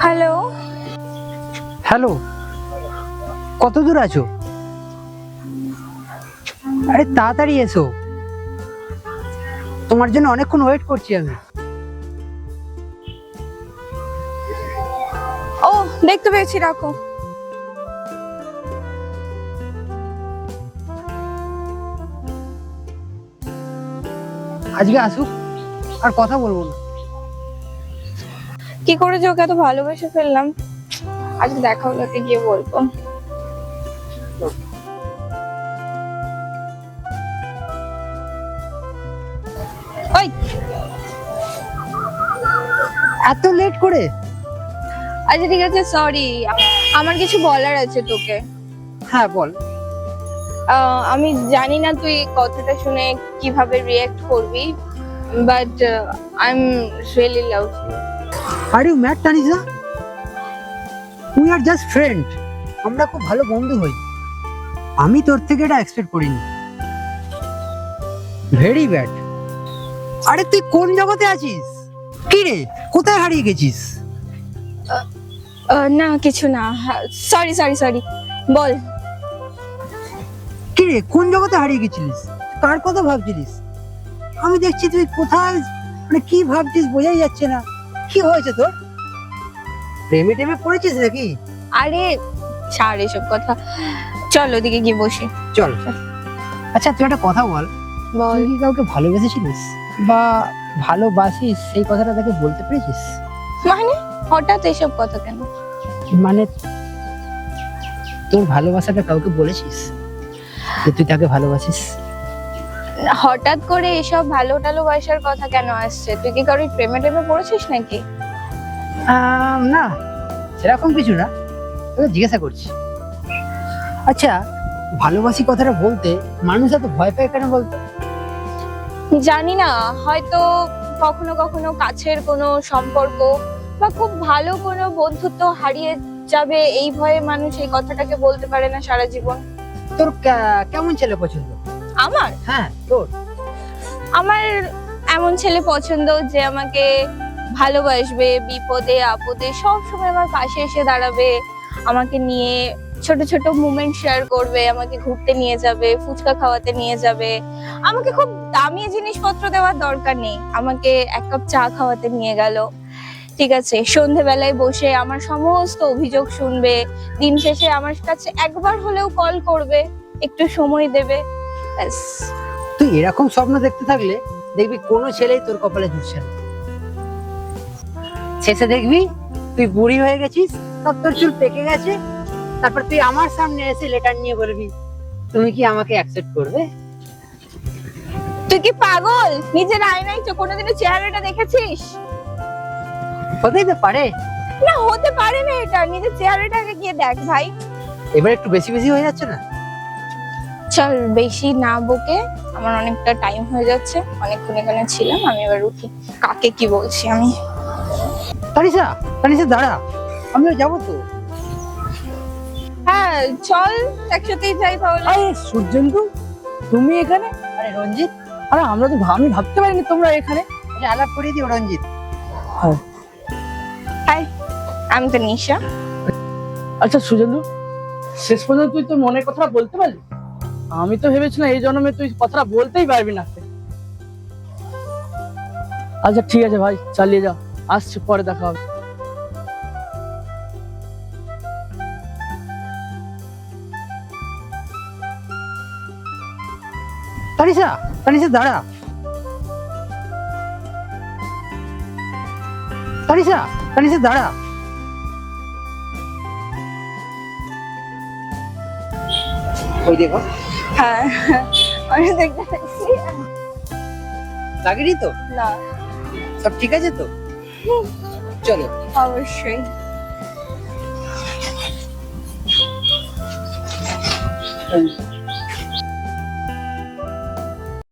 Hello. Hello, কত দূর আছো? আরে তাড়াতাড়ি এসো, তোমার জন্য অনেকক্ষণ ওয়েট করছি আমি। ও, দেখতে পেয়েছি, রাখো। আজকে আসুক, আর কথা বলবো না। কি করে যে ওকে এত ভালোবেসে ফেললাম, আজকে দেখা হলো, ওকে গিয়ে বলবো। ওই, এত লেট করে? আচ্ছা ঠিক আছে, সরি। আমার কিছু বলার আছে তোকে। হ্যাঁ বল। আমি জানি না তুই কথাটা শুনে কিভাবে রিয়েক্ট করবি, but I am really love you. Are you mad Tanisha? We are just friend, আমরা খুব ভালো বন্ধু হই। আমি তোর থেকে এটা এক্সপেক্ট করিনি। Very bad. আরে তুই কোন জগতে আছিস? কি রে, কোথায় হারিয়ে গেছিস? না কিছু না, সরি সরি সরি, বল। কি রে, কোন জগতে হারিয়ে গেছিলিস? কার কথা ভাবছিলিস? আমি দেখছি তুই কোথায়, মানে কি ভাবছিস বোঝাই যাচ্ছে না। কি হয়েছে তোর? প্রেমে টেমে পড়েছিস নাকি? আরে ছাড় এসব কথা, চল ওদিকে গিয়ে বসি। চল। আচ্ছা তুই একটা কথা বল, বল। তুই কি কাউকে ভালোবেসেছিলিস বা ভালোবাসিস, সেই কথাটা তাকে বলতে পেরেছিস? মানে হঠাৎ এসব কথা কেন? মানে তোর ভালোবাসাটা কাউকে বলেছিস যে তুই তাকে ভালোবাসিস? হঠাৎ করে এসব ভালো ভালোবাসার কথা কেন আসছে? তুই কি কারোর প্রেমে টেমে পড়েছিস নাকি? না, সেরকম কিছু না, তোকে জিজ্ঞাসা করছি। আচ্ছা, ভালোবাসি কথাটা বলতে মানুষ এত ভয় পায় কেন বলতো? জানি না, হয়তো কখনো কখনো কাছের কোনো সম্পর্ক বা খুব ভালো কোনো বন্ধুত্ব হারিয়ে যাবে, এই ভয়ে মানুষ এই কথাটাকে বলতে পারে না সারা জীবন। তোর কেমন ছেলে পছন্দ? আমার হ্যাঁ তোর। আমার এমন ছেলে পছন্দ যে আমাকে ভালোবাসবে, বিপদে আপদে সব সময় আমার পাশে এসে দাঁড়াবে, আমাকে নিয়ে ছোট ছোট মোমেন্ট শেয়ার করবে, আমাকে ঘুরতে নিয়ে যাবে, ফুচকা খাওয়াতে নিয়ে যাবে। আমাকে খুব দামি জিনিসপত্র দেওয়ার দরকার নেই, আমাকে এক কাপ চা খাওয়াতে নিয়ে গেল, ঠিক আছে, সন্ধেবেলায় বসে আমার সমস্ত অভিযোগ শুনবে, দিন শেষে আমার কাছে একবার হলেও কল করবে, একটু সময় দেবে, ব্যাস। তুই এরকম স্বপ্ন দেখতে থাকলে দেখবি কোনো ছেলেই তোর কপালে জুটছে না। শেষে দেখবি তুই বুড়ি হয়ে গেছিস, সব তোর চুল পেকে গেছে, তারপর তুই আমার সামনে এসে লেটার নিয়ে বলবি তুমি কি আমাকে অ্যাকসেপ্ট করবে? তুই কি পাগল? নিজের আয়নায় তো কোনোদিনও চেহারাটা দেখেছিস? হতেই তো পারে। না, হতে পারে না, এটা নিজের চেহারাটাকে গিয়ে দেখ ভাই। এবার একটু বেশি বেশি হয়ে যাচ্ছে না? চল বেশি না বকে, আমার অনেকটা টাইম হয়ে যাচ্ছে, অনেকক্ষণ এখানে ছিলাম, আমি এবার উঠি। কাকে কি বলছি আমি? তানিশা, তানিশা দাঁড়া, আমিও যাবো তো। হ্যাঁ চল, একসাথেই যাই তাহলে। আরে সূর্যেন্দু, তুমি এখানে? আরে রঞ্জিত, আরে আমরা তো আমি ভাবতে পারিনি তোমরা এখানে। আলাপ করিয়ে দিও রঞ্জিত। হ্যাঁ। হাই, আমি তো নিশা। আচ্ছা সূর্যেন্দু, শেষ পর্যন্ত তুই তোর মনের কথাটা বলতে পারলি? আমি তো ভেবেছিলাম এই জন্মে তুই কথাটা বলতেই পারবি না। আচ্ছা ঠিক আছে ভাই, চালিয়ে যা, আসছি, পরে দেখা হবে। তানিশা, তানিশা দাঁড়া। তানিশা, তানিশা দাঁড়া। ওই দেখো, হ্যাঁ আমি দেখতে পাচ্ছি। লাগেনি তো? না, সব ঠিক আছে তো? চলো। অবশ্যই।